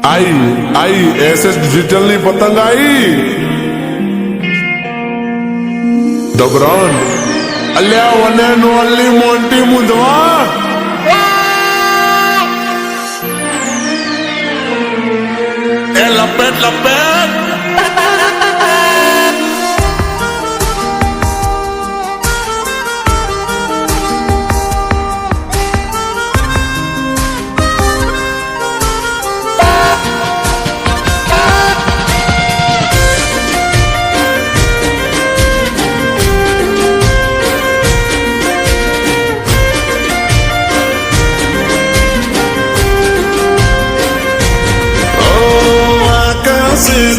आई SS digital ની પતંગ आई the brand અલ્યા વને નો અલ્લી મોન્ટી મુંદવા એ લપેટ લપેટ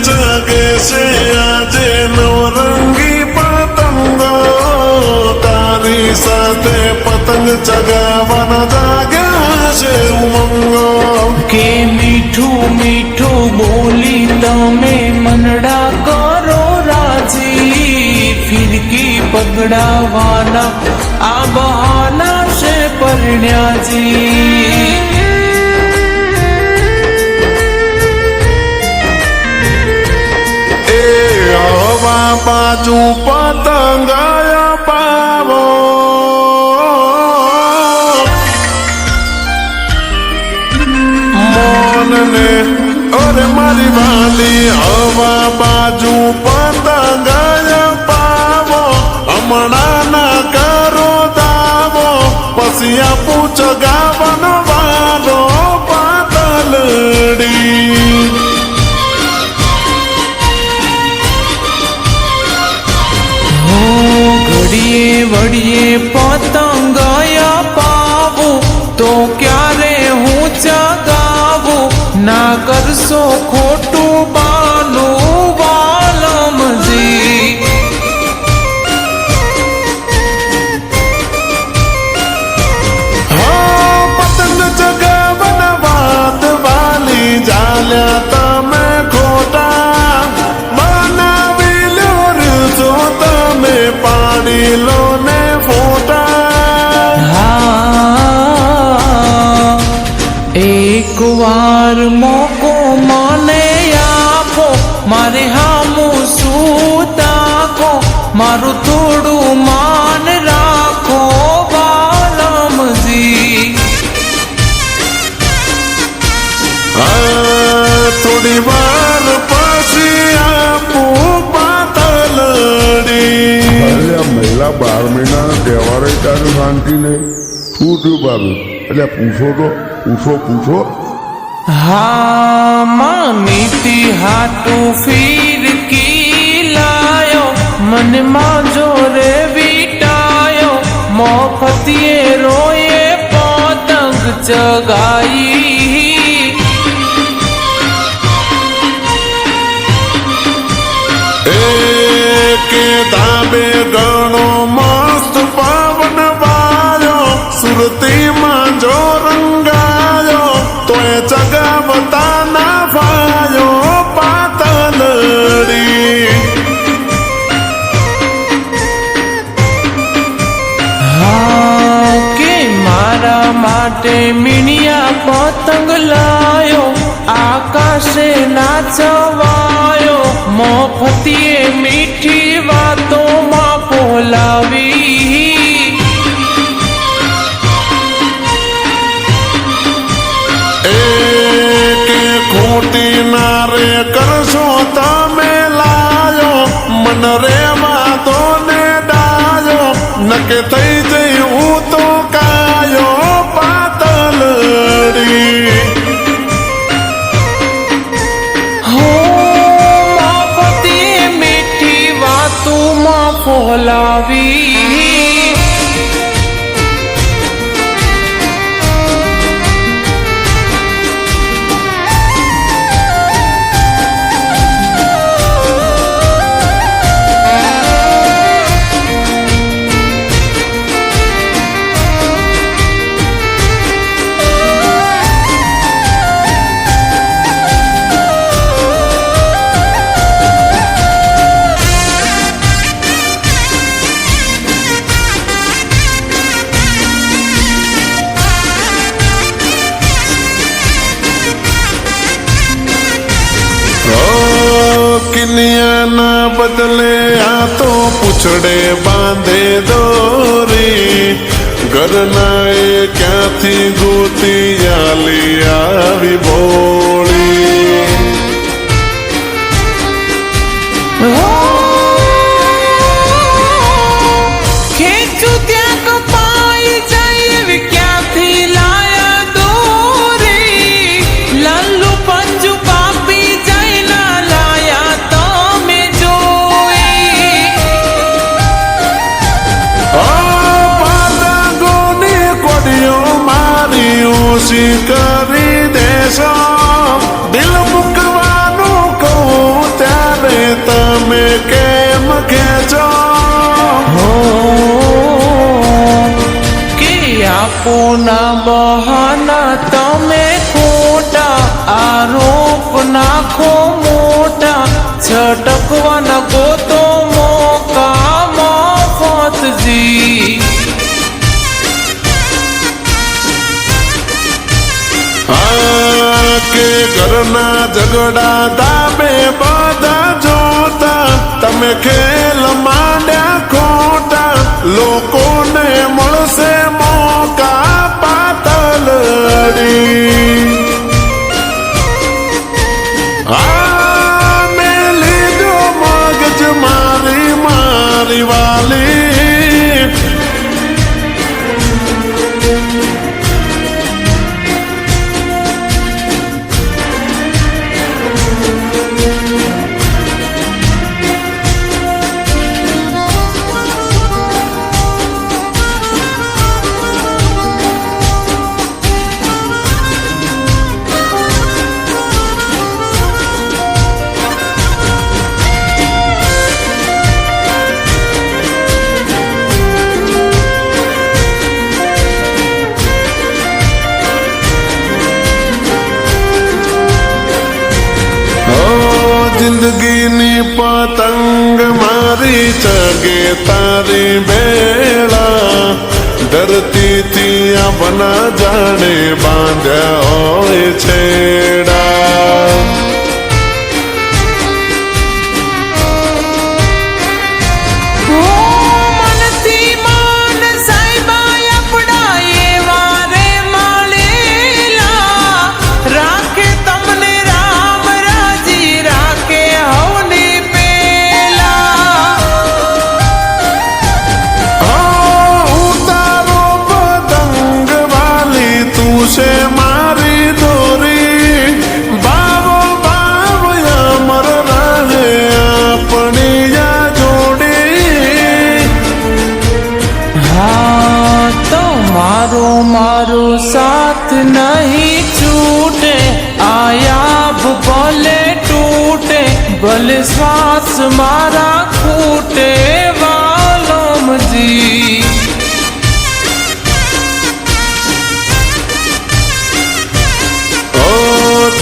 जागे से आजे नवरंगी पतंग तारी साथे पतंग चगावना जाग्या છે ઉમંગ કે મીઠું મીઠું બોલી તમે મનડા કરો રાજી ફિરકી પગડાવાના આ બહાના છે પરણ્યાજી बाजू पतंग पावो मोन ने अरे मारी वाली हवा बाजू पतंग पावो हमणा ना करो दावो पसिया पूछ गावन वालो पातलड़ी વડીએ પતંગ પાવું તો ક્યારે હું ચગાવું ના કરશો ખોટું બાનું વાલમજી પતંગ ચગાવન વાત વાલી જાલ્યા તમે ખોટા બનાવી લો છો તમે પાડી લો ને ફોટા એક વાર મોકો મને આપો મારે હામું શું તાકો મારું થોડું માન રાખો વાલમજી થોડી વાર પછી આપું પાતલડી મહિલા 12 મહિનાના તહેવારે તારું શાંતિ નહીં શું થયું ભાભી એટલે પૂછો હા માનીતી હાટું ફિરકી લાયો મનમાં જોરે વીટાયો મોફતીએ રોયે પતંગ ચગાઈ કે ધાબે ગણો મસ્ત પવન વાયો સુરતીમાં જો રંગાયો તોય ચગાવતા ના ભાયો પાતલડી હા કે મારા માટે મીણિયા પતંગ લાયો આકાશે નાચવાયો મોફતીએ મીઠી વાતોમાં બોલાવી કે ખોટી ના રે કરશો તમે લાયો મન રે વાતો ને ડાયો નકે થઈ જઈ હું તો કાયો પાતલડી ફોલાવી બદલે આ તો પૂછડે બાંધે દોરી ઘરના એ ક્યાંથી ગોતી આલી આવી ભોળી ખેંચું ત્યાં કપાઈ જાય એવી ક્યાંથી લાયા દોરી લાલુ પંજુ કાપી જાય ના લાયા તમે જોઈ પાદાગોની કોડીઓ મારી ઓછી કરી દેશો દિલ મૂકવાનું કહું ત્યારે તમે કેમ ખેંચો કે આપોના બહાના તમે ખોટા આરોપ નાખો મોટા છટકવાના ગોતો મોકા મફતજી કે ઘરના ઝઘડા દાબે બધા જોતા તમે ખેલ માંડ્યા ખોટા લોકોને મળશે મોકા પાતલડી મેં લીધો મગજ મારી મારી વાલી જિંદગીની પતંગ મારી ચગે તારી બેળા ધરતીથી આપના જાણે બાંધ્યા હોય છેડા મનથી માન સાહેબા આપણા એવા રે મળેલા રાખે તમને રામ રાજી રાખે હવની પેલા ઉતારો પતંગ વાલી તું છે મારી દોરી બાવો બાવ અમર રહે આપણી આ જોડી હા તો મારો સાથ નહીં છૂટે આયા ભલે તૂટે ભલે શ્વાસ મારા ખૂટે વાલમજી ઓ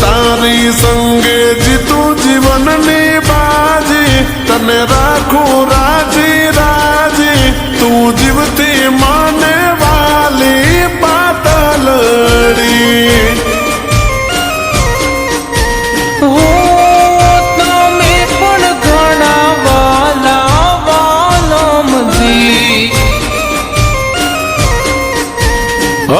તારી સંગે જીતું જીવનની બાજી તને રાખું રાજી રાજી તું જીવતી મને વાલી પાતલડી હો તમે પણ ઘણા વાલા વાલમજી ઓ